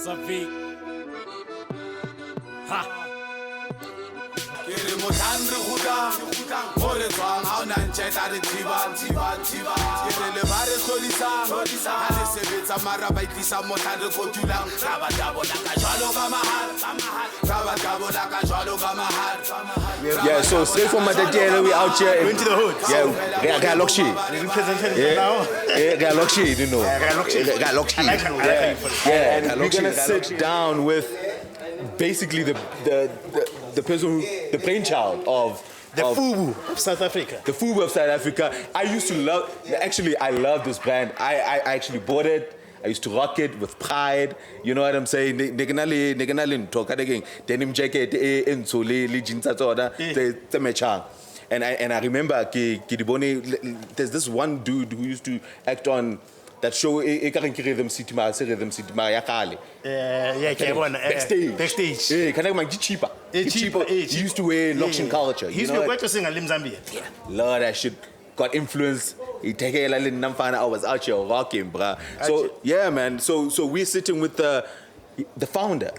Savi. Ha. Kere motandre khudang hore tswang ha ona ntjeta re thiba kere le bare solisa ha le sebetsa mara ba itlisa motandre kotulang taba tabo la ka jwalo ka mahal. Yeah, so straight from Matatiele, we out here. Going to the hood. Yeah, Loxion. Representing now? Yeah, Loxion, you know. Loxion. Yeah, and we're gonna sit down with basically the person, the brainchild of the FUBU of South Africa. The FUBU of South Africa. I used to love. Actually, I love this brand. I actually bought it. I used to rock it with pride. You know what I'm saying? Denim jacket, jeans, and I remember there's this one dude who used to act on that show. Backstage. Cheaper. He used to wear Loxion Kulca. He used to go to sing a Zambia. Yeah. Lord, that shit got influence. I was out here rocking, bruh. So yeah, man. So we're sitting with the founder.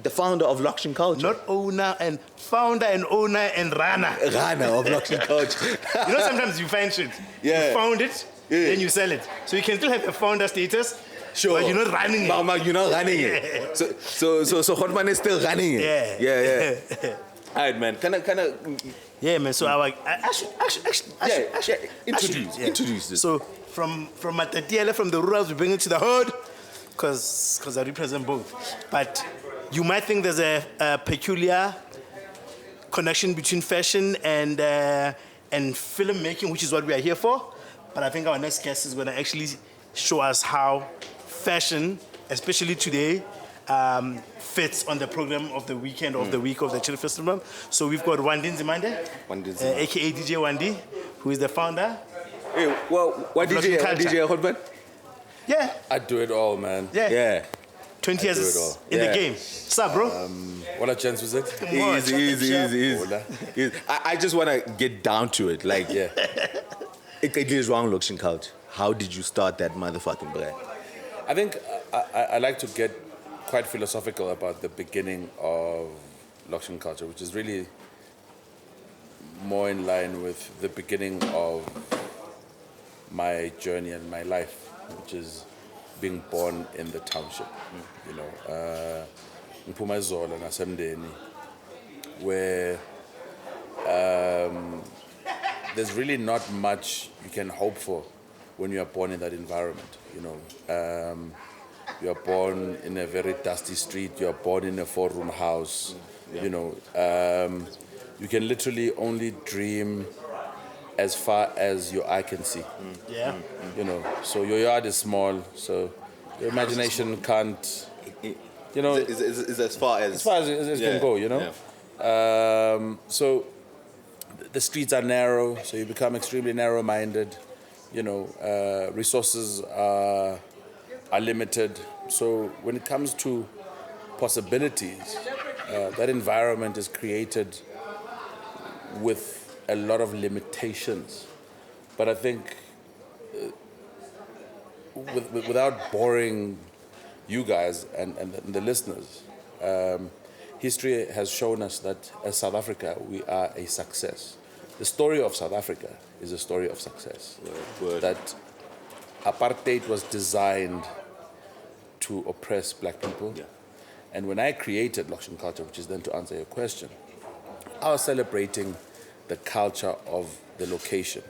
The founder of Loxion Kulca. Not owner and founder and owner and runner. Runner of Loxion Kulca. You know, sometimes you find shit. Yeah. You found it, then you sell it. So you can still have a founder status. Sure. But you're not running it. Mama, you're not running it. So Hotman is still running it. Yeah. All right, man. Can I? Yeah, man. So I should introduce this. So from Matatiele, from the rurals, we bring it to the hood, because I represent both. But you might think there's a peculiar connection between fashion and filmmaking, which is what we are here for. But I think our next guest is going to actually show us how fashion, especially today, fits on the program of the weekend of the week of the Chill Festival. So we've got Wandile Nzimande, aka DJ Wandi, who is the founder. Hey, well, what DJ Hotman? Yeah. I do it all, man. Yeah. 20 years in the game. What's up, bro? What a chance was it? Easy. I just want to get down to it. Like, it is wrong, Loxion Kulca. How did you start that motherfucking brand? I think I like to get quite philosophical about the beginning of Loxion Kulca, which is really more in line with the beginning of my journey and my life, which is being born in the township. You know, Mpumazola Nasemdeni, where there's really not much you can hope for when you are born in that environment. You know, you are born in a very dusty street. You are born in a 4-room house. You know, you can literally only dream as far as your eye can see. You know, so your yard is small, so your imagination can't. You know, is as far as it can go. You know, so the streets are narrow, so you become extremely narrow-minded. You know, resources are limited. So when it comes to possibilities, that environment is created with a lot of limitations. But I think without boring you guys and the listeners, history has shown us that as South Africa, we are a success. The story of South Africa is a story of success. That apartheid was designed to oppress black people. And when I created Loxion Kulca, which is then to answer your question, I was celebrating the culture of the location.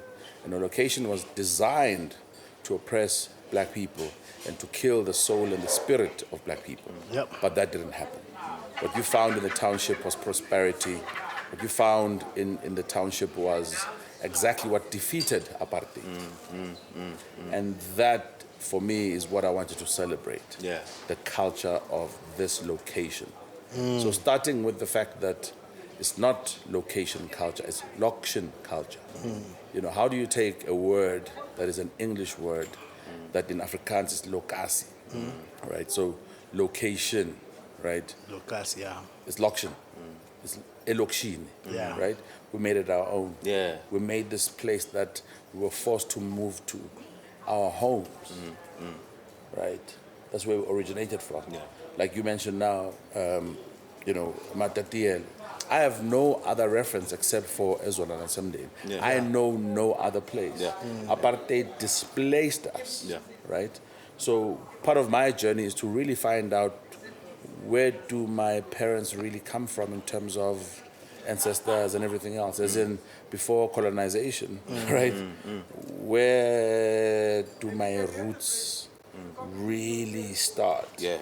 And the location was designed to oppress black people and to kill the soul and the spirit of black people. But that didn't happen. What you found in the township was prosperity. What you found in the township was exactly what defeated apartheid. And that, for me, is what I wanted to celebrate. The culture of this location. So starting with the fact that it's not location culture, it's Loxion Kulca. You know, how do you take a word that is an English word that in Afrikaans is lokasi, right? So location, right? Lokasi, It's Loxion. It's a Loxion, right? We made it our own. We made this place that we were forced to move to our homes, right? That's where we originated from. Yeah. Like you mentioned now, Matatiel. I have no other reference except for S06E18. Yeah. I know no other place. Yeah. Apartheid displaced us, Yeah. right? So part of my journey is to really find out where do my parents really come from in terms of ancestors and everything else, as in before colonization, right? Where do my roots really start? Yeah.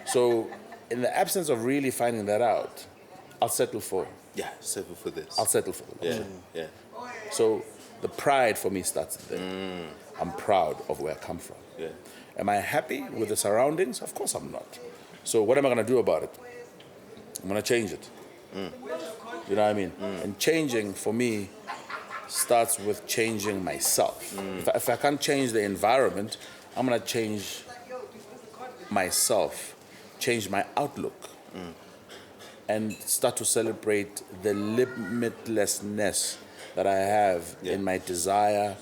So in the absence of really finding that out, I'll settle for Settle for this. I'll settle for it. Yeah. Yeah. So the pride for me starts there. I'm proud of where I come from. Yeah. Am I happy with the surroundings? Of course I'm not. So what am I going to do about it? I'm going to change it. You know what I mean? And changing for me starts with changing myself. If I can't change the environment, I'm going to change myself, change my outlook, and start to celebrate the limitlessness that I have in my desire,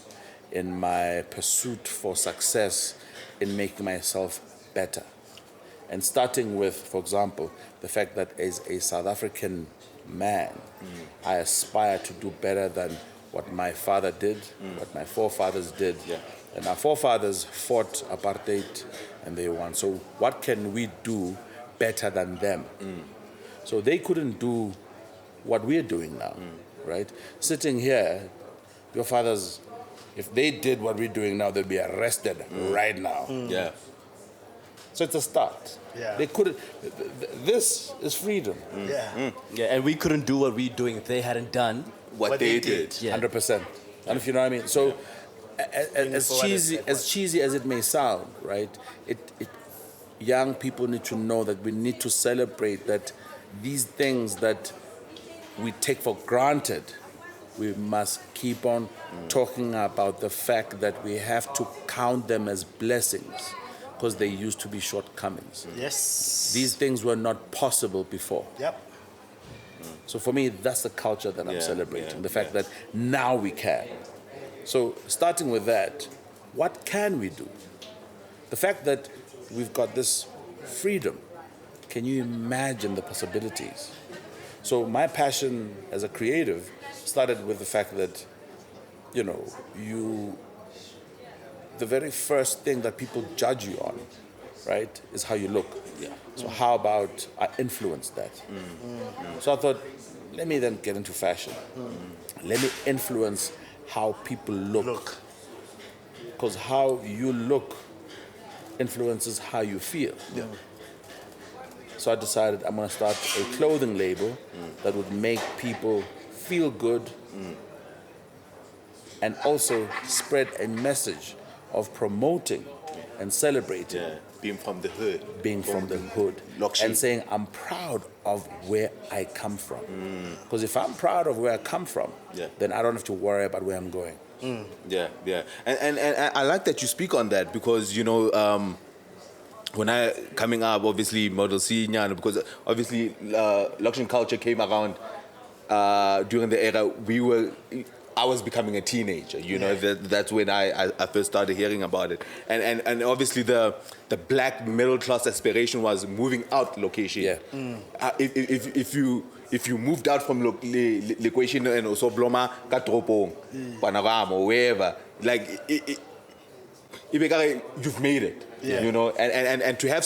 in my pursuit for success, in making myself better. And starting with, for example, the fact that as a South African man, I aspire to do better than what my father did, what my forefathers did. Yeah. And our forefathers fought apartheid and they won. So what can we do better than them? So they couldn't do what we're doing now, right? Sitting here, your fathers, if they did what we're doing now, they'd be arrested right now. Yeah. So it's a start. Yeah. They couldn't. This is freedom. Yeah. Yeah, and we couldn't do what we doing if they hadn't done. What they did. Yeah. 100%. And if you know what I mean. So, as forward cheesy as it may sound, right? Young people need to know that we need to celebrate that these things that we take for granted, we must keep on talking about the fact that we have to count them as blessings because they used to be shortcomings. Yes. These things were not possible before. Yep. So for me, that's the culture that I'm Yeah, celebrating, yeah, the fact that now we can. So starting with that, what can we do? The fact that we've got this freedom, can you imagine the possibilities? So my passion as a creative started with the fact that, the very first thing that people judge you on, right, is how you look. Yeah. So how about I influence that? So I thought, let me then get into fashion. Let me influence how people look. Because how you look influences how you feel. Yeah. So I decided I'm going to start a clothing label that would make people feel good and also spread a message of promoting and celebrating Yeah. Being from the hood. being from the hood Loxion. and saying I'm proud of where I come from. Because if I'm proud of where I come from, then I don't have to worry about where I'm going. Yeah, yeah. And I like that you speak on that because, when I coming up, obviously, Model C, because obviously Loxion Kulca came around during the era I was becoming a teenager, that's when I first started hearing about it. And obviously the black middle class aspiration was moving out location. Yeah. If you moved out from location and also Bloma, Katropong, Panorama, or wherever, like you've made it. Yeah. And to have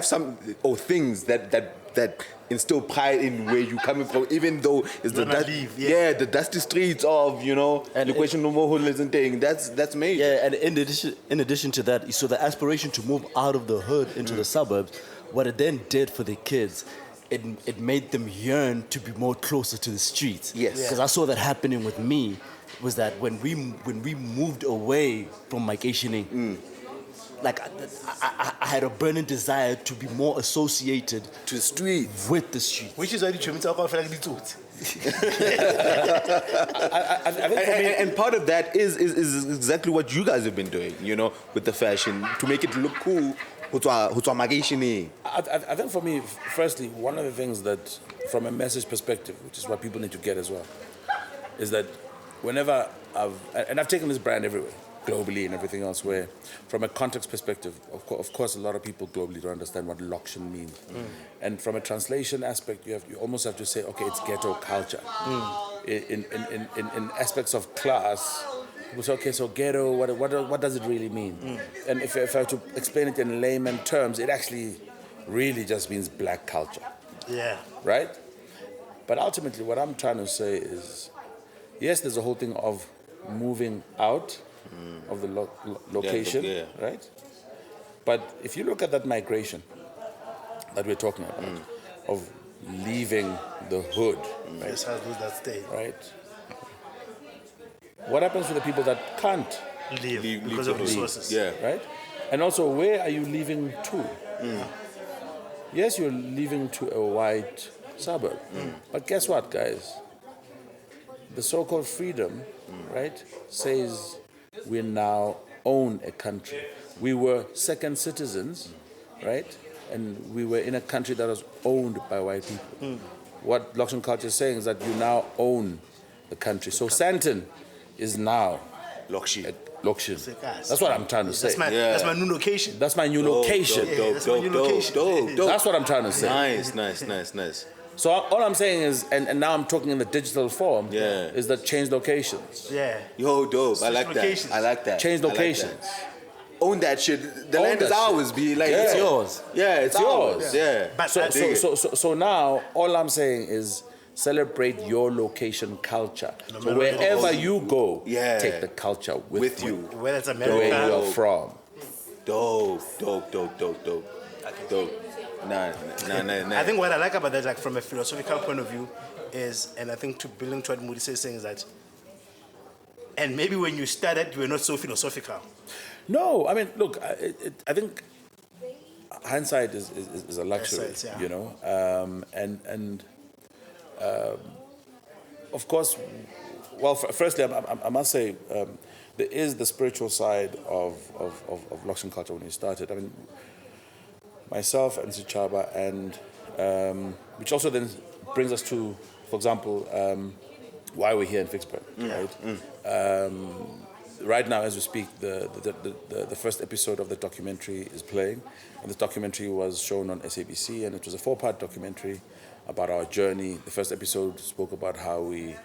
some things that instill pride in where you're coming from, even though it's the dusty streets of And location no more isn't thing. That's major. Yeah, and in addition to that, so the aspiration to move out of the hood into the suburbs, what it then did for the kids, it made them yearn to be more closer to the streets. Yes. Because I saw that happening with me, was that when we moved away from Mike Aishining, like I had a burning desire to be more associated To the streets. with the streets. Which is why the Chumita are like the truth. And part of that is exactly what you guys have been doing, with the fashion to make it look cool. I think for me, firstly, one of the things that, from a message perspective, which is what people need to get as well, is that whenever I've taken this brand everywhere. globally and everything else, where from a context perspective, of course, a lot of people globally don't understand what Loxion means. And from a translation aspect, you almost have to say, okay, it's ghetto culture. In aspects of class, people say, okay, so ghetto, what does it really mean? And if I have to explain it in layman terms, it actually really just means black culture. Yeah. Right? But ultimately, what I'm trying to say is, yes, there's a whole thing of moving out of the location, right? But if you look at that migration that we're talking about, of leaving the hood, right? Yes, how those that stay. Right? What happens to the people that can't Leave because of resources. Yeah. right? And also, where are you leaving to? Yes, you're leaving to a white suburb. But guess what, guys? The so-called freedom, right, says we now own a country. We were second citizens, right? And we were in a country that was owned by white people. What Loxion Kulca is saying is that you now own the country. So Sandton is now Loxion. Loxion. That's what I'm trying to say. That's my new location. That's my new location. Dope. That's what I'm trying to say. Nice. So all I'm saying is, and now I'm talking in the digital form, Yeah. is that change locations. Yeah. Yo, dope. I like locations. that. I like that. Change I like locations. that. Own that shit. The Own land is that shit. ours, be like Yeah. it's yours. Yeah, it's yours. ours. Yeah. But So now all I'm saying is celebrate your location culture. So wherever you go, Yeah. take the culture with you. whether it's Where America, you're from. Dope. Nah. I think what I like about that, like from a philosophical point of view, is, and I think to building to what Moody is saying is that, and maybe when you started, you were not so philosophical. No, I mean, look, I think hindsight is a luxury, Hindsight, yeah. you know, and of course, well, firstly, I must say there is the spiritual side of Loxion Kulca when we started. I mean, myself and Sichaba, and which also then brings us to, for example, why we're here in Ficksburg, right? Right now, as we speak, the first episode of the documentary is playing, and the documentary was shown on SABC, and it was a 4-part documentary about our journey. The first episode spoke about how we,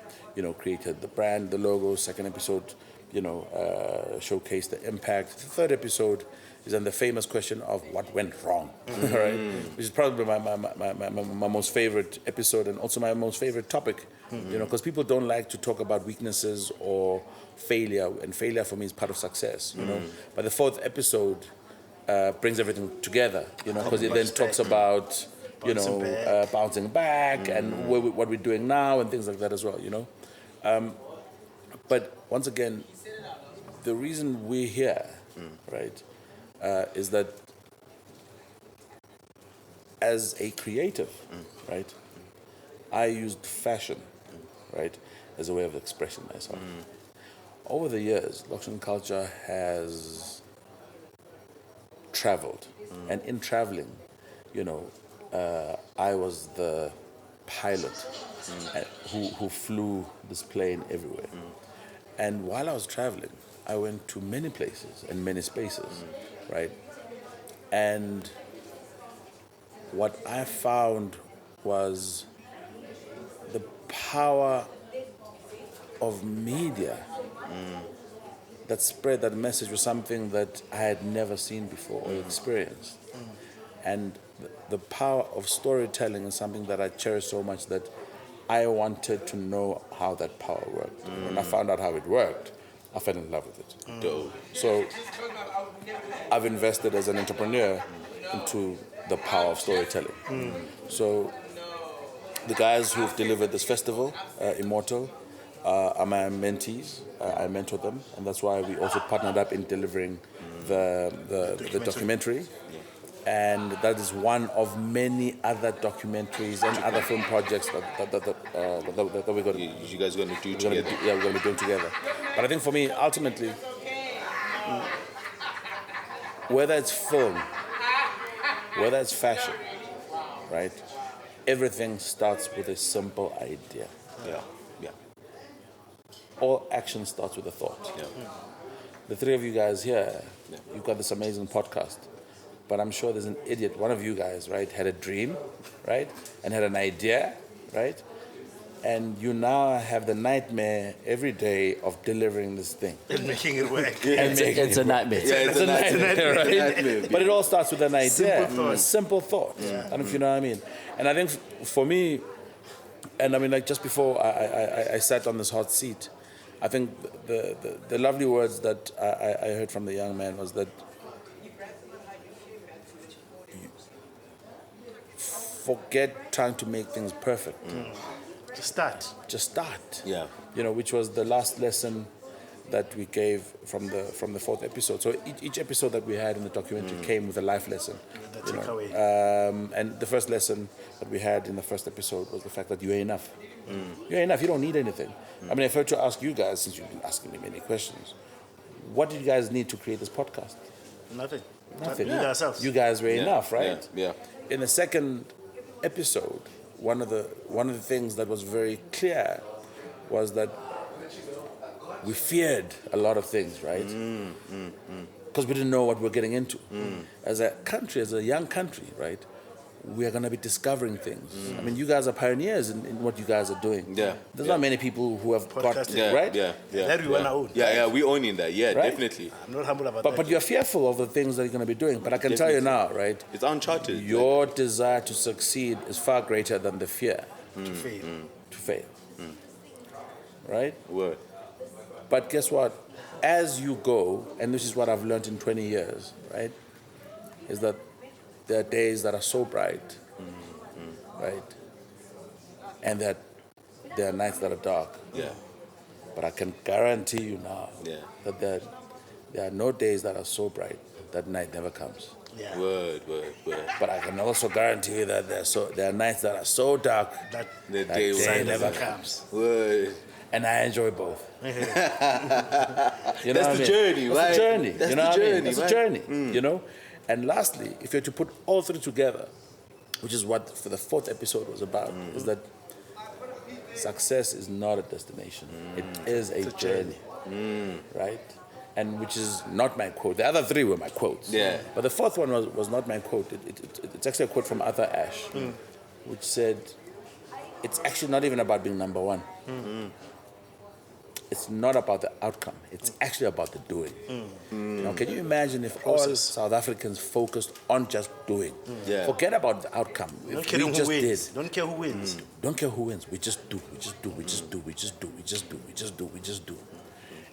created the brand, the logo. Second episode, showcased the impact. The third episode is on the famous question of what went wrong, right? Which is probably my most favorite episode, and also my most favorite topic, because people don't like to talk about weaknesses or failure, and failure for me is part of success, But the fourth episode brings everything together, because it then talks about, bouncing back and what we're doing now and things like that as well, But once again, the reason we're here, right, is that as a creative, right, I used fashion, right, as a way of expressing myself. Over the years, Loxion Kulca has traveled, and in traveling, I was the pilot who flew this plane everywhere. And while I was traveling, I went to many places and many spaces, right? And what I found was the power of media that spread that message was something that I had never seen before or experienced. And the power of storytelling is something that I cherish so much that I wanted to know how that power worked. When I found out how it worked, I fell in love with it. So I've invested as an entrepreneur into the power of storytelling. So the guys who've delivered this festival, Immortal, are my mentees. I mentor them, and that's why we also partnered up in delivering the documentary. And that is one of many other documentaries and other film projects that we're going to. You guys are going to do together. We're going to be doing together. But I think for me, ultimately, whether it's film, whether it's fashion, right? Everything starts with a simple idea. Yeah. All action starts with a thought. the three of you guys here, you've got this amazing podcast. But I'm sure there's an idiot, one of you guys, right, had a dream, right, and had an idea, right? And you now have the nightmare every day of delivering this thing. And making it work. It's a nightmare. Yeah, It's a nightmare, right? But it all starts with an idea. Simple thought. A simple thought. I don't know if you know what I mean. And I think for me, and I mean, like just before I sat on this hot seat, I think the lovely words that I heard from the young man was that forget trying to make things perfect. Just start. Just start. Yeah. You know, which was the last lesson that we gave from the fourth episode. So each episode that we had in the documentary came with a life lesson. The you know. takeaway. And the first lesson that we had in the first episode was the fact that you are enough. You're enough. You don't need anything. I mean, if I were to ask you guys, since you've been asking me many questions, what did you guys need to create this podcast? Nothing. Nothing. Need ourselves. You guys were enough, right? Yeah. In the second episode, one of the things that was very clear was that we feared a lot of things, right? Because we didn't know what we're getting into. As a country, as a young country, right? We are going to be discovering things. I mean, you guys are pioneers in what you guys are doing. Yeah. There's not many people who have got Podcasting. right. That we want to own. Yeah, we owning that. Yeah, Right? definitely. I'm not humble about that. But you're fearful of the things that you're going to be doing. But I can tell you now, right? It's uncharted. Your desire to succeed is far greater than the fear to fail. to fail. Right? Word. But guess what? As you go, and this is what I've learned in 20 years, right? Is that there are days that are so bright, right? And that there are nights that are dark. Yeah. But I can guarantee you now that there are no days that are so bright that night never comes. Yeah. Word. But I can also guarantee you that there are nights that are so dark That The that day day one never comes. Word. and I enjoy both. You know That's what the I mean? journey, That's right? the journey. That's you know the what I mean? journey, That's the right? journey. You know. And lastly, if you're to put all three together, which is what for the fourth episode was about, is that success is not a destination; it is a journey, right? And which is not my quote. The other three were my quotes. Yeah. But the fourth one was not my quote. It's actually a quote from Arthur Ashe, which said, "It's actually not even about being number one. It's not about the outcome. It's actually about the doing." Now, can you imagine if all South Africans focused on just doing? Yeah. Forget about the outcome. Don't If care we who just wins. did, Don't care who wins. don't care who wins. We just do. We just do. We just do. We just do. We just do. We just do. We just do.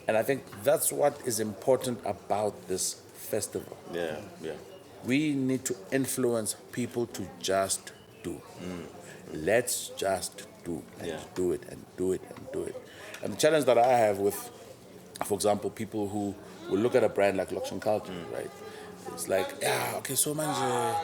And I think that's what is important about this festival. Yeah. We need to influence people to just do. Let's just do and do it and do it and do it. And the challenge that I have with, for example, people who will look at a brand like Loxion Kulca, right? It's like, okay, so manje,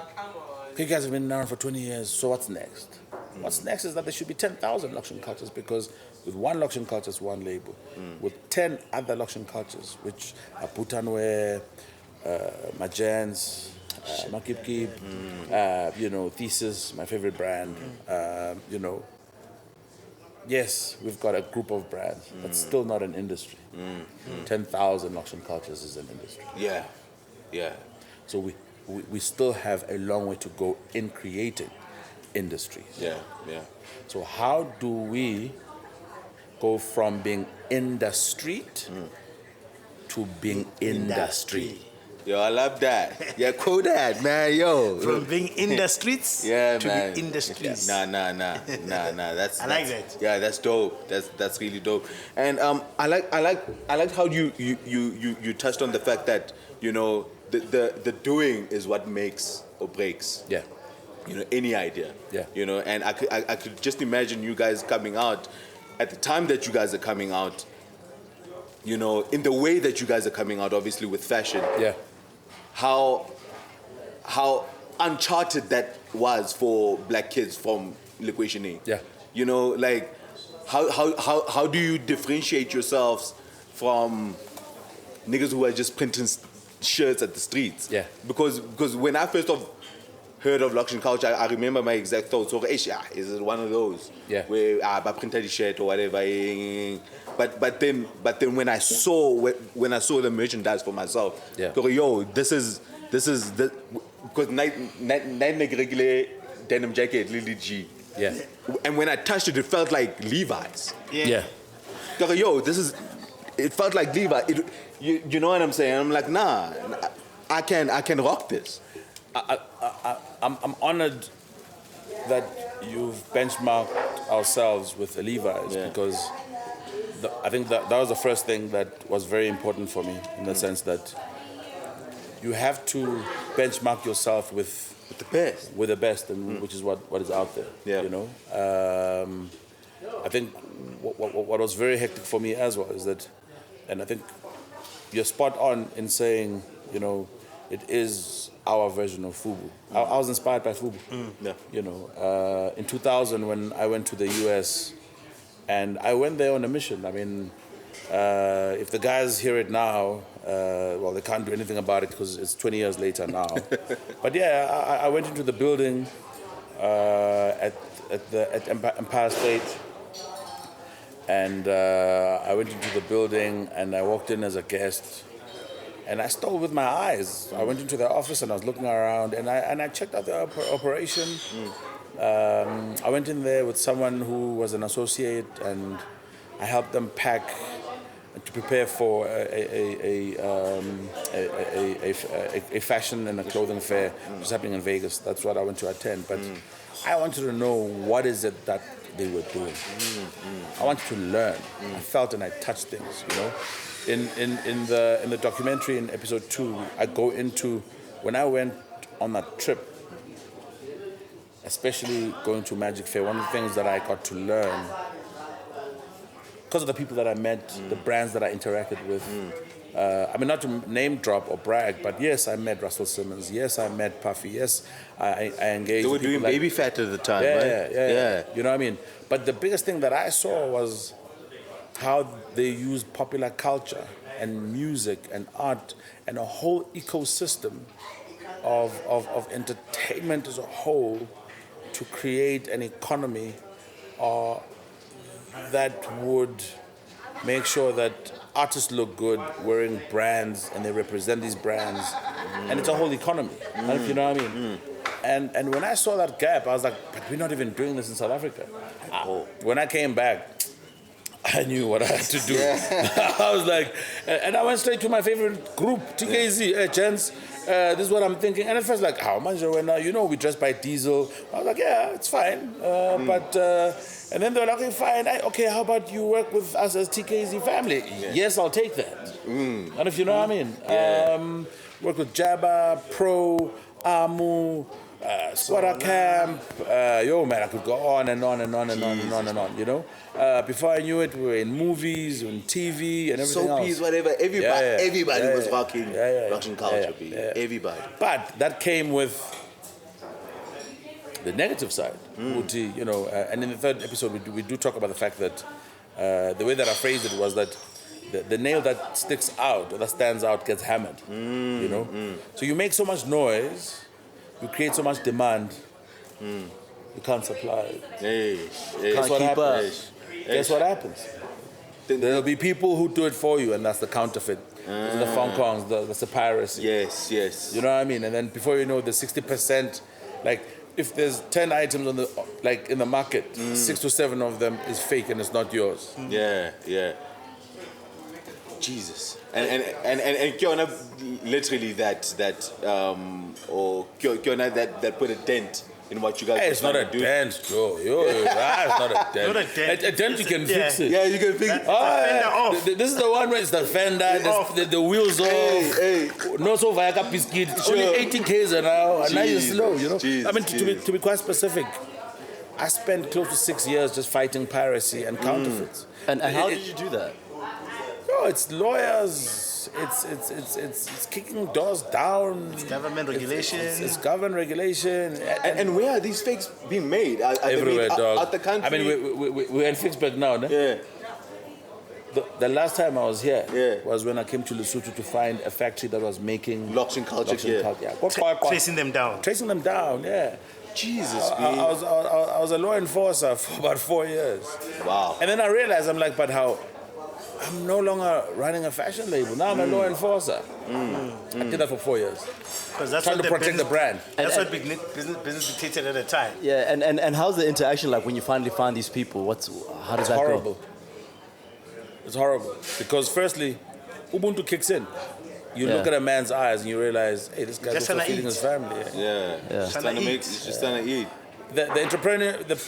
okay, you guys have been around for 20 years, so what's next? What's next is that there should be 10,000 Loxion Kulcas, because with one Loxion Kulca, it's one label. With 10 other Loxion Kulcas, which are Putanwe, Majans, Makip, Thesis, my favorite brand, yes, we've got a group of brands, but still not an industry. 10,000 Loxion Kulcas is an industry. Yeah. So we still have a long way to go in creating industries. Yeah. So how do we go from being in the street to being industry? Yo, I love that. Yeah, quote that, man. Yo. From being in the streets to man. be in the streets. Nah. That's I like that. Yeah, that's dope. That's really dope. And I like how you touched on the fact that the doing is what makes or breaks. Yeah. Any idea. Yeah. And I could just imagine you guys coming out at the time that you guys are coming out. In the way that you guys are coming out, obviously with fashion. Yeah. How uncharted that was for black kids from Loxion. Yeah. Like how do you differentiate yourselves from niggas who are just printing shirts at the streets? Yeah. Because when I first heard of Loxion Kulca, I remember my exact thoughts. So, is it one of those? Yeah. Where I printed the shirt or whatever. But then when I saw the merchandise for myself, Yeah. go, yo, this is the because night regular denim jacket, Lily G. Yeah. And when I touched it, it felt like Levi's. Yeah. Go, yo, it felt like Levi. You know what I'm saying? I'm like, nah, I can rock this. I'm honored that you've benchmarked ourselves with the Levi's because I think that was the first thing that was very important for me in the sense that you have to benchmark yourself with the best. With the best, and which is what is out there. Yeah. You know, I think what was very hectic for me as well is that, and I think you're spot on in saying, you know, it is our version of FUBU. I was inspired by FUBU. Yeah. You know, in 2000 when I went to the US, and I went there on a mission. I mean, if the guys hear it now, well, they can't do anything about it because it's 20 years later now. But yeah, I went into the building at Empire State, and I went into the building and I walked in as a guest, and I stole with my eyes. I went into the office and I was looking around, and I checked out the operation. I went in there with someone who was an associate, and I helped them pack to prepare for a fashion and a clothing fair which was happening in Vegas. That's what I went to attend. But I wanted to know what is it that they were doing. I wanted to learn. I felt and I touched things, you know. In the documentary in episode 2, I go into when I went on that trip, especially going to Magic Fair. One of the things that I got to learn, because of the people that I met, the brands that I interacted with. I mean, not to name drop or brag, but yes, I met Russell Simmons. Yes, I met Puffy. Yes, I engaged. They were with doing people Baby Fat at the time, right? Yeah. You know what I mean? But the biggest thing that I saw was how they use popular culture and music and art and a whole ecosystem of entertainment as a whole to create an economy that would make sure that artists look good wearing brands and they represent these brands, and it's a whole economy. You know what I mean? And when I saw that gap, I was like, but we're not even doing this in South Africa. When I came back, I knew what I had to do. I was like, and I went straight to my favorite group, TKZ. Hey, gents, this is what I'm thinking. And at first, like, how much when you know, we dress by diesel. I was like, yeah, it's fine. But and then they were like, okay, fine. Okay, how about you work with us as TKZ family? Yes, I'll take that. And if you know what I mean, work with Jabba, Pro, Amu. Squatter Camp, yo man, I could go on and on and on and on and on and on, you know? Before I knew it, we were in movies, on TV and everything else. Soapies, whatever, everybody was rocking Loxion Kulca, everybody. But that came with the negative side, you know, and in the third episode we do talk about the fact that the way that I phrased it was that the nail that sticks out or that stands out gets hammered, you know? So you make so much noise, you create so much demand, you can't supply it. Guess what happens? Guess what happens? There'll be people who do it for you, and that's the counterfeit. The Hong Kongs, that's the piracy. Yes. You know what I mean? And then before you know, the 60%, like if there's 10 items on in the market, 6 to 7 of them is fake and it's not yours. Yeah. Jesus. And Kiona literally that Kiona that put a dent in what you guys. Hey, it's not a dent, Joe. It's not a dent. Not a dent. A dent you can fix it. Yeah, you can fix it. This is the one where it's the fender, the wheels off. Hey. No so via biscuit. Sure. Only 80 k's an hour, and now you're slow. You know. Jesus, I mean, to be quite specific, I spent close to 6 years just fighting piracy and counterfeits. And how did you do that? No, it's lawyers. It's kicking doors down. It's government regulation. It's government regulation. And where are these fakes being made? Are everywhere, they made dog. out the country? I mean, we're in Ficksburg now, no? Yeah. The last time I was here Yeah. was when I came to Lesotho to find a factory that was making Loxion Kulca, yeah. Tracing them down. Tracing them down, yeah. Jesus, I was a law enforcer for about 4 years. Wow. And then I realized, I'm like, but how? I'm no longer running a fashion label. Now I'm a law enforcer. I did that for 4 years. Because that's Trying what to protect the brand. That's what business dictated at the time. Yeah, and how's the interaction like when you finally find these people? How does that Horrible. go? It's horrible. Because firstly, Ubuntu kicks in. You Yeah. look at a man's eyes and you realize, hey, this guy's Just just trying to feeding eat. his family. Yeah. Just trying to he's just trying to eat. The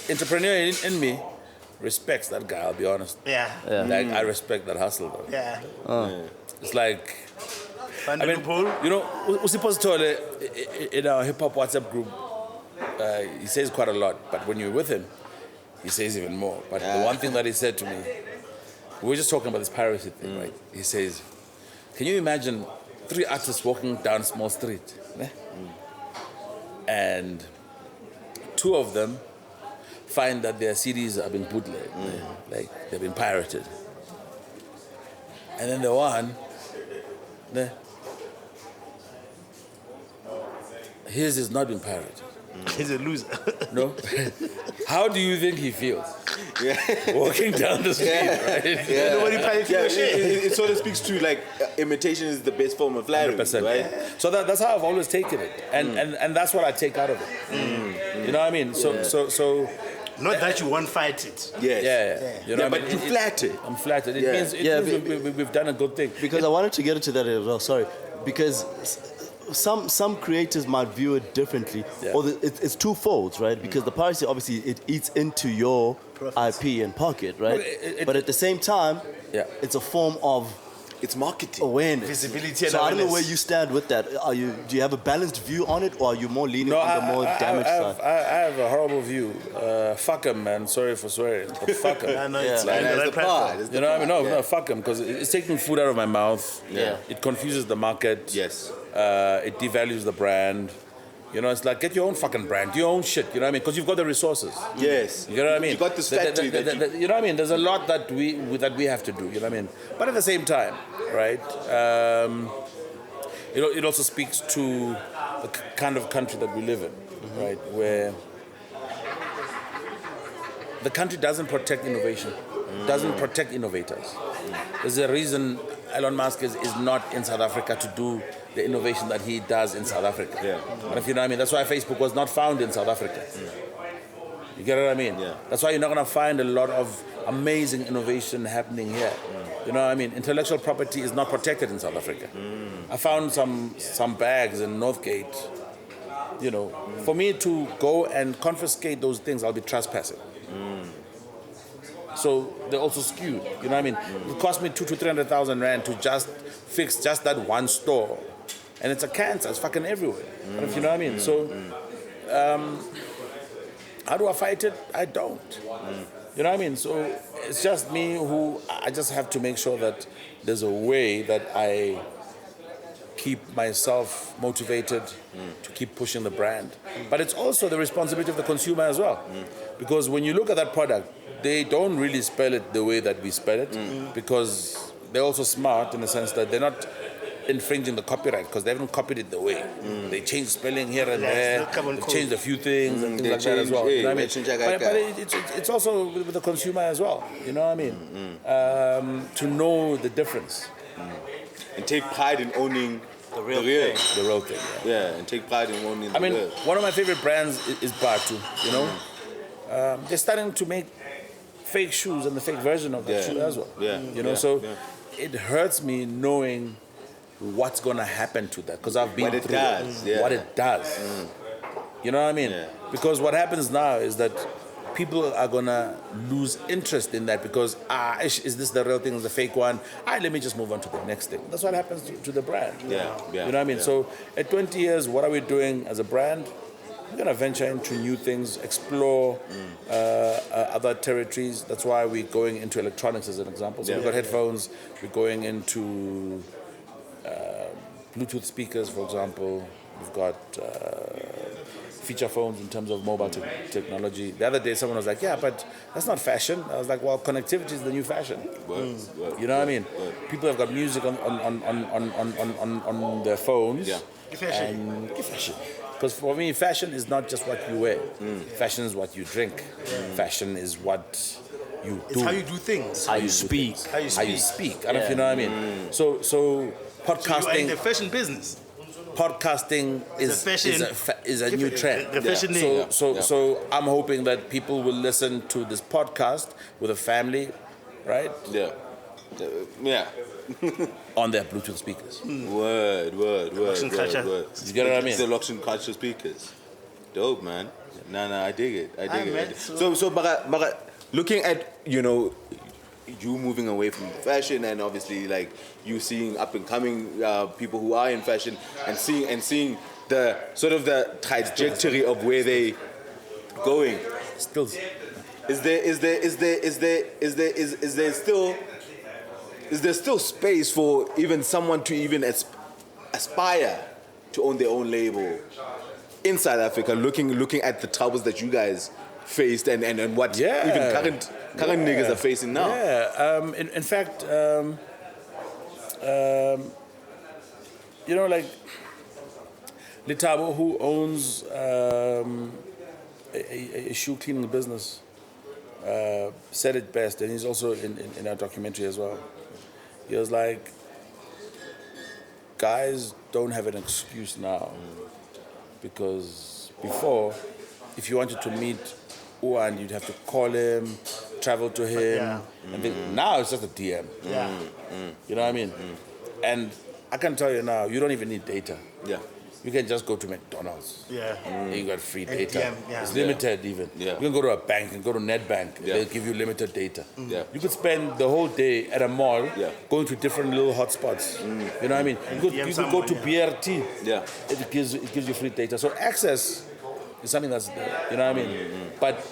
entrepreneur in me respects that guy, I'll be honest. Yeah. Like, I respect that hustle, though. Yeah. It's like, Find I the mean, loophole. you know, Usipozitole in our hip hop WhatsApp group, he says quite a lot, but when you're with him, he says even more. But the one thing that he said to me, we were just talking about this piracy thing, right? He says, can you imagine 3 artists walking down a small street, and 2 of them find that their CDs have been bootlegged, like they've been pirated, and then the one, his is not been pirated. He's a loser. No? How do you think he feels? Walking down the street, right? Nobody pays Yeah, your shit. it sort of speaks to like imitation is the best form of flattery, 100%. right? So that's how I've always taken it. And that's what I take out of it. You know what I mean? So Not that you won't fight it. Yes. yeah. You know what I but mean? you flattered. I'm flattered. It Yeah. means, Yeah, we've done a good thing. Because I wanted to get into that as well. Sorry, because some creators might view it differently, Yeah. or it's twofold, right? Because the piracy obviously it eats into your Profits. IP and pocket, right? But But at the same time, Yeah. it's a form of It's marketing. awareness, Visibility and So I don't know awareness. where you stand with that. Do you have a balanced view on it, or are you more leaning No, on the more damaged side? I have a horrible view. Fuck him, man. Sorry for swearing, but fuck him. I know Yeah. it's Like, on the that's right the platform. part. You know what I mean? No, fuck him, because it's taking food out of my mouth. Yeah. It confuses the market. Yes. It devalues the brand. You know, it's like, get your own fucking brand, do your own shit, you know what I mean? Because you've got the resources. Yes. You know what I mean? You got this factory you know what I mean? There's a lot that we have to do, you know what I mean? But at the same time, right, it also speaks to the kind of country that we live in, right, where the country doesn't protect innovation, doesn't protect innovators. There's a reason Elon Musk is not in South Africa to do the innovation that he does in South Africa. Yeah. And if you know what I mean, that's why Facebook was not found in South Africa. You get what I mean? Yeah. That's why you're not going to find a lot of amazing innovation happening here. You know what I mean? Intellectual property is not protected in South Africa. I found some bags in Northgate. You know, for me to go and confiscate those things, I'll be trespassing. So they're also skewed. You know what I mean? It cost me 200,000 to 300,000 rand to just fix just that one store, and it's a cancer. It's fucking everywhere. If you know what I mean? So, how do I fight it? I don't. You know what I mean? So it's just me who I just have to make sure that there's a way that I keep myself motivated to keep pushing the brand. But it's also the responsibility of the consumer as well, because when you look at that product, they don't really spell it the way that we spell it, because they're also smart in the sense that they're not infringing the copyright, because they haven't copied it the way. They changed spelling here and there, they changed a few things and things like that as well. You know what I mean? But it's also with the consumer as well. You know what I mean? To know the difference. And take pride in owning the real. The real thing. Yeah, and take pride in owning the I mean, real. one of my favorite brands is Pt2, you know? They're starting to make fake shoes and the fake version of that shoe as well. You know, it hurts me knowing what's going to happen to that, because I've been through what it does. You know what I mean? Because what happens now is that people are going to lose interest in that because, is this the real thing, is the fake one? Let me just move on to the next thing. That's what happens to the brand. You know what I mean? So at 20 years, what are we doing as a brand? We're going to venture into new things, explore other territories. That's why we're going into electronics as an example. So we've got headphones, we're going into Bluetooth speakers, for example. We've got feature phones in terms of mobile technology. The other day, someone was like, "Yeah, but that's not fashion." I was like, "Well, connectivity is the new fashion." You know what I mean? People have got music on their phones. Yeah. And fashion. Because for me, fashion is not just what you wear. Fashion is what you drink. Fashion is what you do. It's how you do things. How you speak. How you speak. I don't know if you know what I mean. So podcasting. So you are in the fashion business. Podcasting is a new trend. So I'm hoping that people will listen to this podcast with a family, right? Yeah. On their Bluetooth speakers. Word. Loxion Kulca. You get what I mean? The Loxion Kulca speakers. Dope, man. Nah, I dig it. I dig it. Man, So, Baga, looking at, you moving away from fashion and obviously like you seeing up and coming people who are in fashion and seeing the sort of the trajectory of where they going. Still. Is there still space for even someone to even aspire to own their own label in South Africa, looking at the troubles that you guys faced and what even current niggas are facing now? Yeah. In fact, like Litabo, who owns a shoe cleaning business, said it best, and he's also in our documentary as well. He was like, guys don't have an excuse now, because before, if you wanted to meet Uwan, you'd have to call him, travel to him, and now it's just a DM. You know what I mean? And I can tell you now, you don't even need data. You can just go to McDonald's. You got free data. It's limited even. You can go to a bank and go to Netbank. They'll give you limited data. You could spend the whole day at a mall going to different little hotspots. You know what I mean? You could go to BRT. It gives you free data. So access is something that's there. You know what I mean? But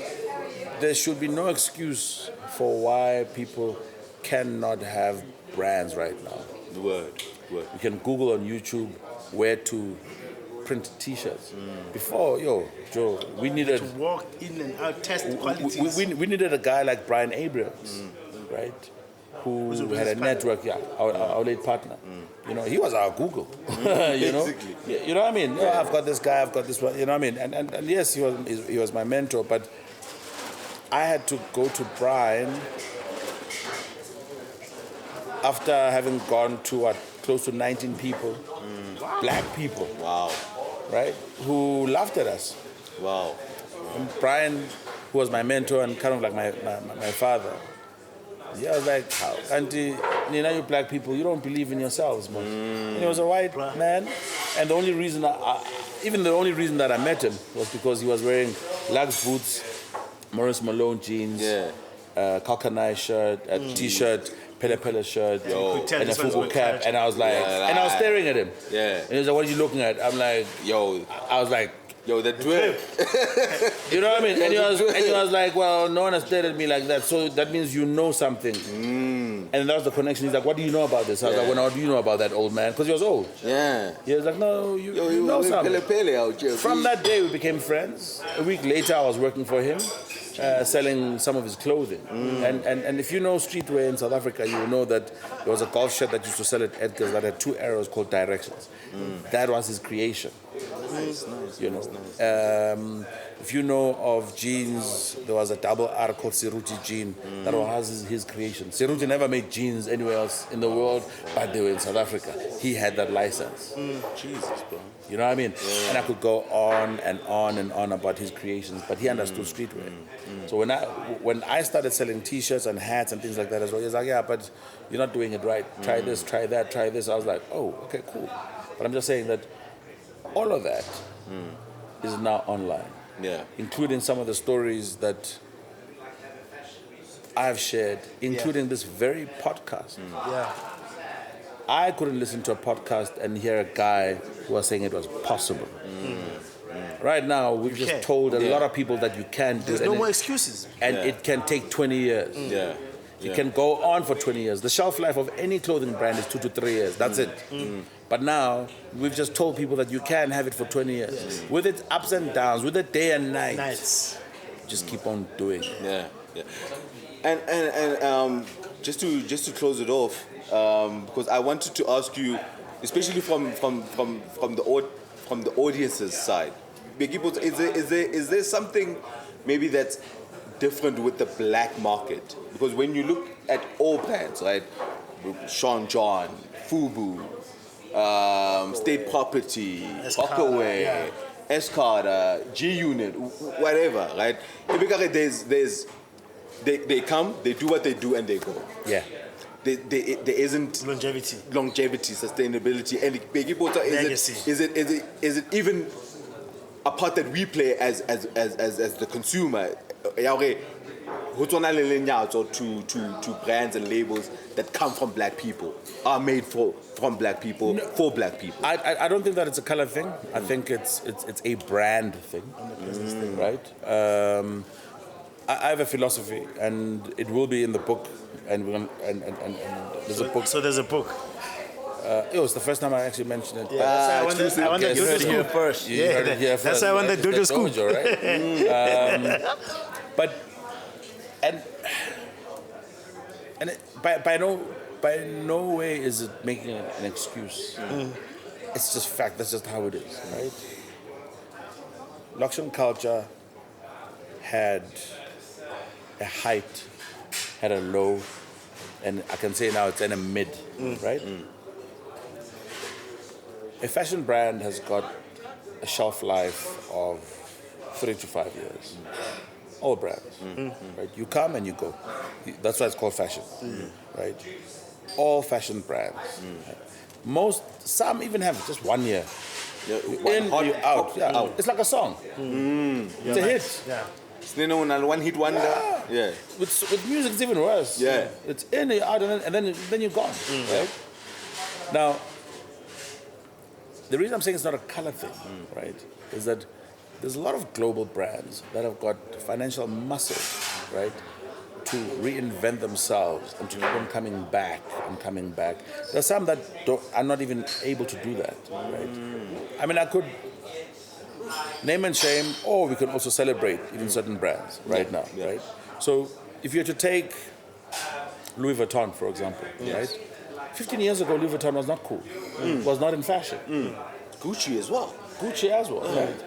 there should be no excuse for why people cannot have brands right now. Word. You can Google on YouTube where to print T-shirts. Before, Joe, we needed to walk in and out, test qualities. We needed a guy like Brian Abrams, right? Who had a network, our late partner. He was our Google. You know what I mean? I've got this guy, I've got this one. You know what I mean? And yes, he was my mentor, but I had to go to Brian after having gone to close to 19 people, black people. Wow. Right? Who laughed at us. Wow. And Brian, who was my mentor and kind of like my father, I was like, Auntie, you black people, you don't believe in yourselves, man. And he was a white man, and the only reason that I met him was because he was wearing Lux boots, Morris Malone jeans, Kalkanai shirt, a T-shirt, Pele shirt, and a football cap, and I was like, and I was staring at him. And he was like, "What are you looking at?" I'm like, I was like, the drip. You know what I mean? And he was like, "Well, no one has stared at me like that, so that means you know something." And that was the connection. He's like, "What do you know about this?" I was like, "Well, what do you know about that old man?" Because he was old. He was like, "No, you know something." From that day, we became friends. A week later, I was working for him. Selling some of his clothing. And if you know streetwear in South Africa, you will know that there was a golf shirt that used to sell at Edgar's that had 2 arrows called directions. That was his creation. Nice. If you know of jeans, there was a double R called Seruti jean. That was his creation. Seruti never made jeans anywhere else in the world, but they were in South Africa. He had that license. Jesus, bro. You know what I mean? And I could go on and on and on about his creations, but he understood streetwear. So when I started selling T-shirts and hats and things like that as well, he was like, "Yeah, but you're not doing it right. Try this, try that, try this." I was like, "Oh, okay, cool." But I'm just saying that all of that is now online. Including some of the stories that I've shared, including this very podcast. I couldn't listen to a podcast and hear a guy who was saying it was possible. Right now, we've just told a lot of people that you can do it. There's no more excuses. And it can take 20 years. It can go on for 20 years. The shelf life of any clothing brand is 2 to 3 years. That's it. But now, we've just told people that you can have it for 20 years. With its ups and downs, with the day and night. Nice. Just keep on doing it. Yeah, yeah. And just to close it off, because I wanted to ask you, especially from the audience's side, is there something maybe that's different with the black market? Because when you look at all brands, right, Sean John, Fubu, State Property, Rockaway, Escada, G Unit, whatever, right? They come, they do what they do, and they go. Yeah. There isn't Longevity, sustainability, and is it even a part that we play as the consumer? To brands and labels that come from black people, are made from black people, for black people. I don't think that it's a color thing. I think it's a brand thing, right? I have a philosophy, and it will be in the book, and there's a book. So there's a book. It was the first time I actually mentioned it. I want the Dojo scoop first. That's why I want the Dojo scoop. Dojo, right? But by no way is it making an excuse. It's just fact. That's just how it is, right? Loxion Kulca had a height, had a low, and I can say now it's in a mid, right? A fashion brand has got a shelf life of 3 to 5 years. All brands, right? You come and you go. That's why it's called fashion, right? All fashion brands. Some even have just 1 year. In, you out. Yeah. It's like a song. It's a hit. Yeah. One hit wonder. Yeah. With music, it's even worse. Yeah. It's in, you're out, and then you're gone. Right? Now, the reason I'm saying it's not a color thing, right, is that there's a lot of global brands that have got financial muscle, right, to reinvent themselves and to keep on coming back and coming back. There are some that are not even able to do that, right? I mean, I could name and shame, or we could also celebrate even certain brands right now, right? So if you were to take Louis Vuitton, for example, right? 15 years ago, Louis Vuitton was not cool, was not in fashion. Gucci as well, right?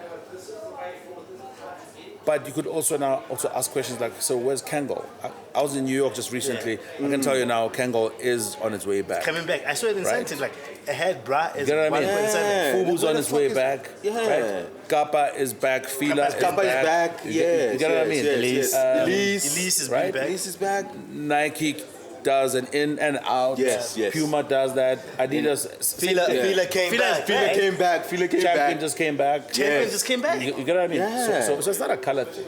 But you could also now ask questions like, so where's Kangol? I was in New York just recently. I can tell you now, Kangol is on its way back. Coming back. I saw it in Scientist, like a head bra is 1.7. Fubu's on its way back. Right? Kappa is back. Fila is back. You get what I mean? Elise is right? back. Elise is back. Nike does an in and out. Yes. Puma does that. Adidas. Fila came back. Champion just came back. Champion just came back. You get what I mean? Yeah. So it's not a color thing.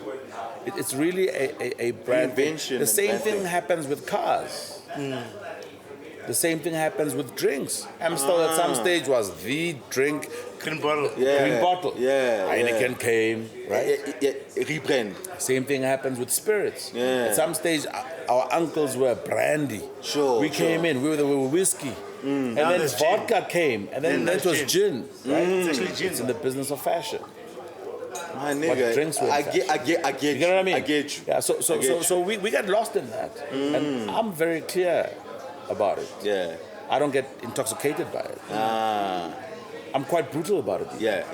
It's really a brand Reinvention. The same thing happens with cars. The same thing happens with drinks. Amstel at some stage was the drink. Green bottle. Green bottle. Yeah. Heineken came, right? Rebrand. Same thing happens with spirits. Yeah. At some stage, our uncles were brandy. We came in, we were whiskey. And then vodka came, and then it was gin. Right? It's actually gin. It's in the business of fashion. My nigga, drinks were I get you. You You get what I mean? I get you. Yeah, so we get lost in that. And I'm very clear about it. Yeah. I don't get intoxicated by it. I'm quite brutal about it. Yeah.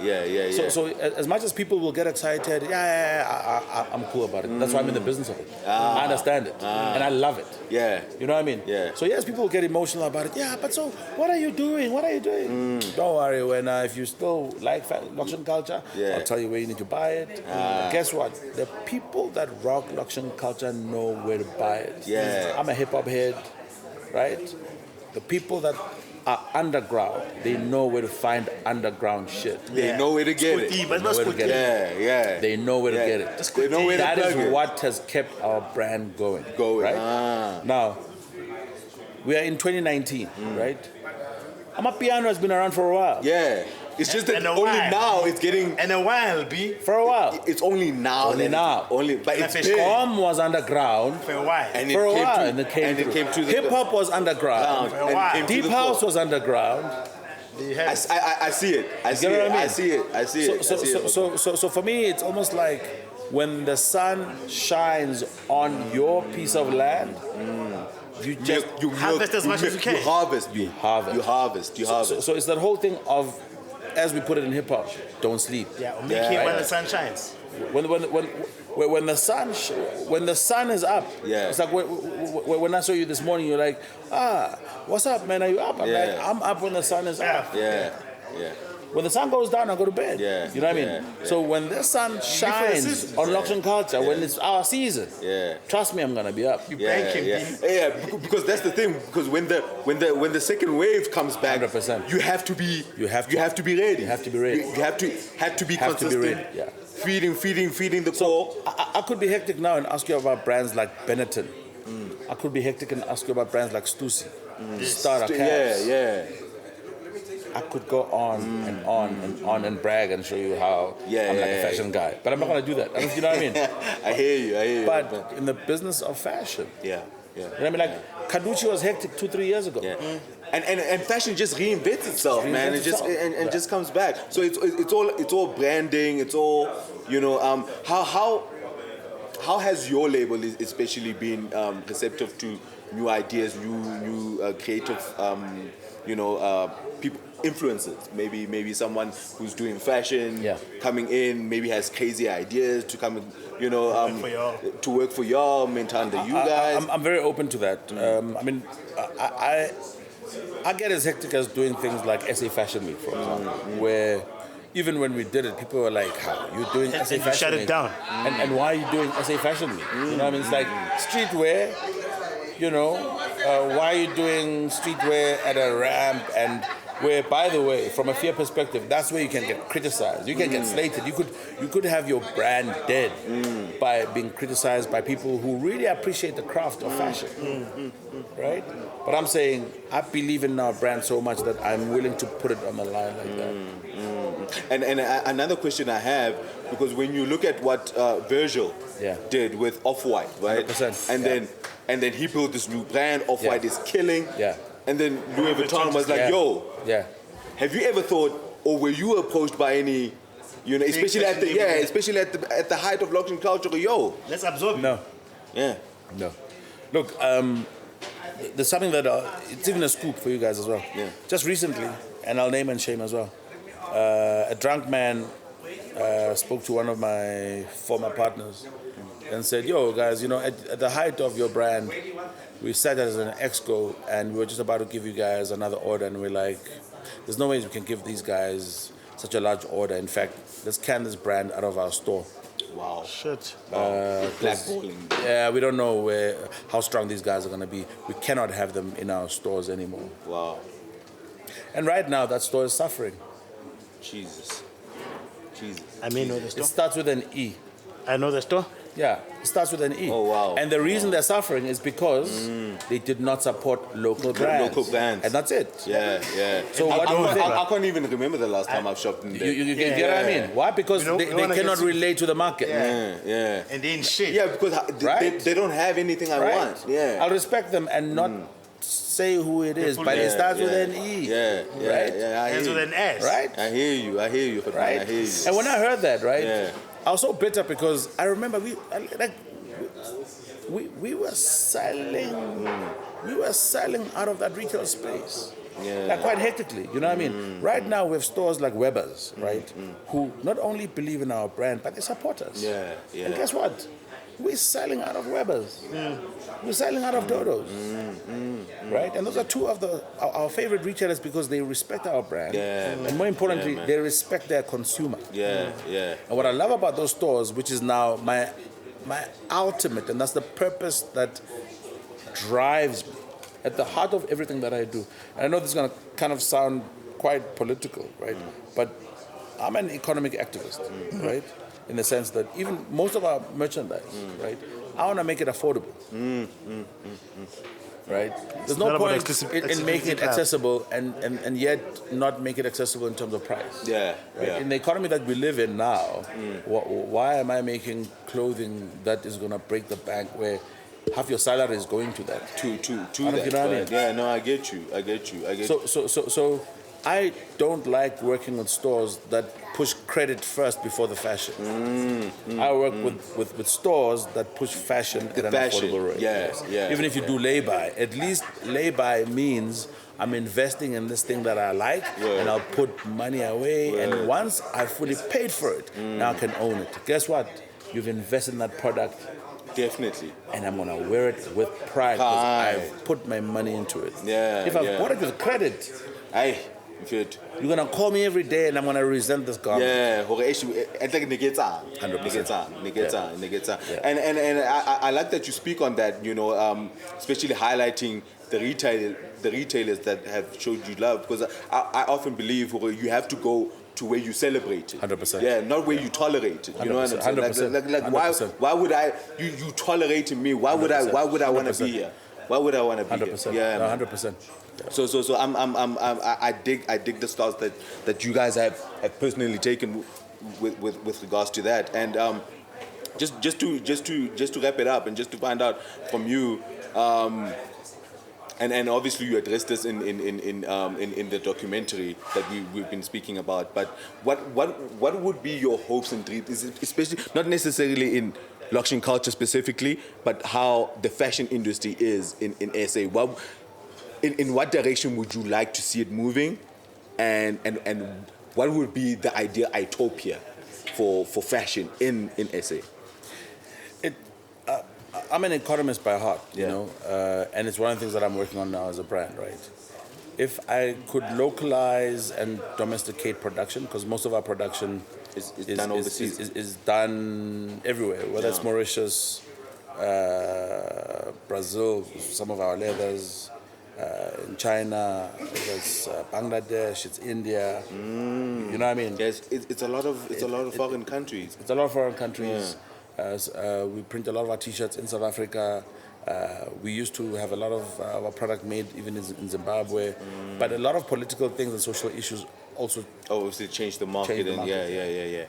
So as much as people will get excited, I'm cool about it. That's why I'm in the business of it. I understand it. And I love it. Yeah. You know what I mean? Yeah. So yes, people will get emotional about it. Yeah, but so what are you doing? Don't worry, if you still like Loxion Kulca, I'll tell you where you need to buy it. Guess what? The people that rock Loxion Kulca know where to buy it. Yeah. I'm a hip hop head, right? The people that are underground, they know where to find underground shit. They know where to get it. They know where to get it. Yeah. They know where to get it. They know where to That plug is it. what has kept our brand going. Right? Now, we are in 2019, right? Amapiano has been around for a while. Yeah. It's just that And a only while. now it's getting. And a while, B. For a while. It's only now. Only that now. But it's Fish big. Storm was underground For a while. And for a came while, to, and it came and through. it came to the Hip hop was underground. ground, and while. came to Deep the house core. was underground. I see it. I see get what it. I mean? I see it. I see it. I see it. So for me, it's almost like when the sun shines on your piece of land, you just you harvest as much as you can. You harvest, B. harvest. You harvest. You harvest. So it's that whole thing of, as we put it in hip hop, don't sleep. Yeah, or make Yeah. it when the sun shines. When the sun is up, Yeah. it's like when I saw you this morning, you're like, what's up, man? Are you up? I'm Yeah. like, I'm up when the sun is up. Yeah. Yeah. When the sun goes down, I go to bed. Yeah, You know what I yeah, mean? So when the sun shines seasons. on Loxion Kulca, when it's our season, Yeah. trust me, I'm gonna be up. Yeah, Banking, yeah, B. yeah. Because that's the thing. Because when the second wave comes back, 100%. you have to be You have to be ready. You have to be ready. You have to be Have to be consistent. ready, yeah. Feeding the core. I could be hectic now and ask you about brands like Benetton. I could be hectic and ask you about brands like Stussy, Starter Caps. Yeah. I could go on and on and on and brag and show you how Yeah, I'm like yeah, a fashion guy. But I'm not gonna do that. You know what I mean? I hear you. But in the business of fashion, yeah. you know what I mean? Like Kaduchi was hectic 2-3 years ago. Yeah. And fashion just reinvents itself, man. It just itself. just comes back. So it's all branding. It's all how has your label especially been receptive to new ideas, new creative people, influencers? Maybe someone who's doing fashion, coming in, maybe has crazy ideas to come and to work for y'all, mentor you guys. I'm very open to that. I mean, I get as hectic as doing things like SA Fashion Week, for example, where even when we did it, people were like, "How you're doing SA And you Fashion shut it Week? down. And why are you doing SA Fashion Week?" You know what I mean? It's like streetwear. Why are you doing streetwear at a ramp? And where, by the way, from a fair perspective, that's where you can get criticized. You can get slated. You could have your brand dead by being criticized by people who really appreciate the craft of fashion, right? But I'm saying I believe in our brand so much that I'm willing to put it on the line like that. And another question I have, because when you look at what Virgil did with Off-White, right? 100%, And then he built this new brand. Off-White is killing. Yeah. And then Louis Vuitton was like, "Yo, have you ever thought, or were you approached by any, especially at the height of Loxion Kulca, yo, Let's absorb it. No. yeah, No. Look, there's something that it's even a scoop for you guys as well. Yeah. Just recently, and I'll name and shame as well. A drunk man spoke to one of my former partners and said, "Yo, guys, at the height of your brand, we sat as an exco and we were just about to give you guys another order, and we're like, there's no way we can give these guys such a large order. In fact, let's can this brand out of our store." wow, Shit. blackballing. Yeah, we don't know how strong these guys are going to be. We cannot have them in our stores anymore. Wow, And right now, that store is suffering. Jesus. I may know the It store. starts with an E. I know the store. Yeah, it starts with an E. Oh, wow. And the reason they're suffering is because they did not support local brands. Local brands. And that's it. Yeah. So I, what do you think? I can't even remember the last time I've shopped in there. You get what I mean? Why? Because We don't- they we don't wanna cannot get- relate to the market. Yeah. And then shit. Yeah, because Right. they don't have anything I Right? want. Yeah. I'll respect them and not say who it is, but it starts with an E. Yeah. Right? Yeah, I Ends hear with you. an S. Right? I hear you, Fatman, Right? I hear you. And when I heard that, right, Yeah. I was so bitter because I remember we were selling out of that retail space. Yeah. Like quite hectically, you know what I mean? Right now we have stores like Weber's, right, who not only believe in our brand, but they support us. Yeah. And guess what? We're selling out of Weber's. We're selling out of Dojo's. Right? And those are two of our favorite retailers because they respect our brand. Yeah. And more importantly, Yeah, man. they respect their consumer. Yeah. And what I love about those stores, which is now my ultimate, and that's the purpose that drives me at the heart of everything that I do. And I know this is going to kind of sound quite political, right? But I'm an economic activist, right? In the sense that even most of our merchandise, right? I want to make it affordable. right? There's not no about point in making it club. accessible and yet not make it accessible in terms of price. Yeah, Right? yeah. In the economy that we live in now, why am I making clothing that is going to break the bank where half your salary is going to that? To I that. don't- you know what I mean? Right. Yeah, no, I get you. So I don't like working with stores that push credit first before the fashion. I work with stores that push fashion at an fashion, affordable rate. yes, yes, Even if you do lay-by, at least lay-by means I'm investing in this thing that I like, and I'll put money away, and once I've fully paid for it, now I can own it. Guess what? You've invested in that product, Definitely. and I'm gonna wear it with pride because I've put my money into it. Yeah, If I've yeah. bought it with credit, Aye, fit. you're gonna call me every day, and I'm gonna resent this garment. Yeah, I think negeta. 100%. And I like that you speak on that, especially highlighting the retailers that have showed you love, because I often believe you have to go to where you celebrate it. 100%. Yeah, not where you tolerate it. You know what I'm saying? 100%. Like 100%. why would you tolerating me? Why would I 100%. want to be here? Why would I want to be 100%. here? Yeah, No, man. 100%. So I dig the stance that you guys have personally taken with regards to that, and just to wrap it up and just to find out from you, and obviously you addressed this in the documentary that we've been speaking about, but what would be your hopes and dreams? Is it especially not necessarily in Loxion Kulca specifically, but how the fashion industry is in SA? In what direction would you like to see it moving, and what would be the ideal utopia for fashion in SA? I'm an economist by heart, Yeah. and it's one of the things that I'm working on now as a brand, right? If I could localize and domesticate production, because most of our production Is done overseas. is done everywhere, whether it's Mauritius, Brazil, some of our leathers, in China, it's Bangladesh, it's India. You know what I mean? Yes, it's a lot of foreign countries. It's a lot of foreign countries. We print a lot of our T-shirts in South Africa. We used to have a lot of our product made even in Zimbabwe. But a lot of political things and social issues also. Obviously, change the market. Change the market. Yeah.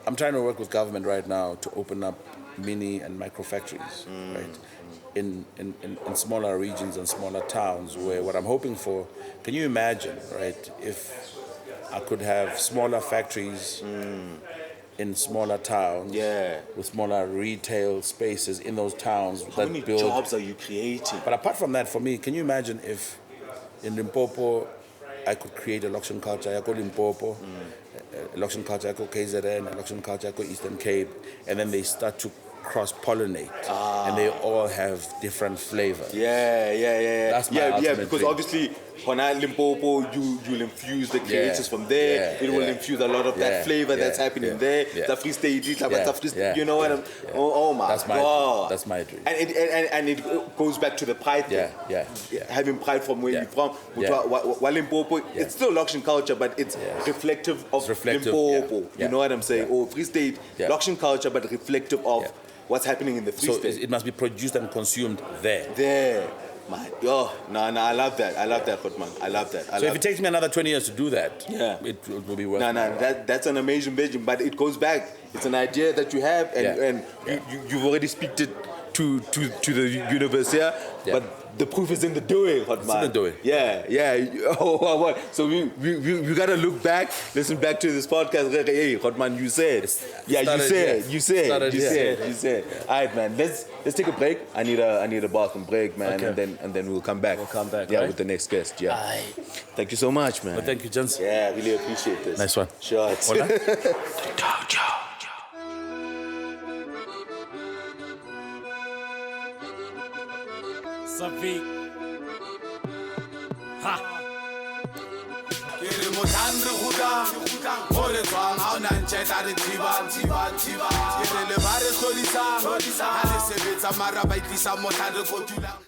I'm trying to work with government right now to open up mini and micro factories, right? In smaller regions and smaller towns, where what I'm hoping for, can you imagine, right, if I could have smaller factories in smaller towns, with smaller retail spaces in those towns How many jobs are you creating? But apart from that, for me, can you imagine if in Limpopo I could create a Loxion Kulca, I call Limpopo, a Loxion Kulca, I call KZN, a Loxion Kulca, I call Eastern Cape, and then they start to cross-pollinate, and they all have different flavors. Yeah. That's my ultimate because dream. obviously, when I Limpopo, you'll infuse the creators from there. It will infuse a lot of that flavor that's happening there. The free stage, you know what I'm. Oh my God. That's my dream. And it goes back to the pride thing. Having pride from where you're from. While Limpopo, it's still Loxion Kulca, but it's reflective of Limpopo. You know what I'm saying? Or Free State, Loxion Kulca, but reflective of what's happening in the Free State. So it must be produced and consumed there. Man, I love that. Hotman. I love that. So if it takes me another 20 years to do that, it will be worth it. That's an amazing vision, but it goes back. It's an idea that you have, and you've already speak it to the universe here, but the proof is in the doing, Hotman. It's in the doing. Yeah. So we gotta look back, listen back to this podcast. Hey, Hotman, you said. You said. All right, man. Let's take a break. I need a bathroom break, man, and then we'll come back. Right? With the next guest. Yeah. Thank you so much, man. Well, thank you, gents. Yeah, I really appreciate this. Nice one. Sure. Hola. Dojo. Savi. Ha. Ke re motlang re kgutlang mo re tswang ha ona ntjeta re thibang ke re le ba re hlodisang ha le sebetsa mara ba itlisa motlang re kotulang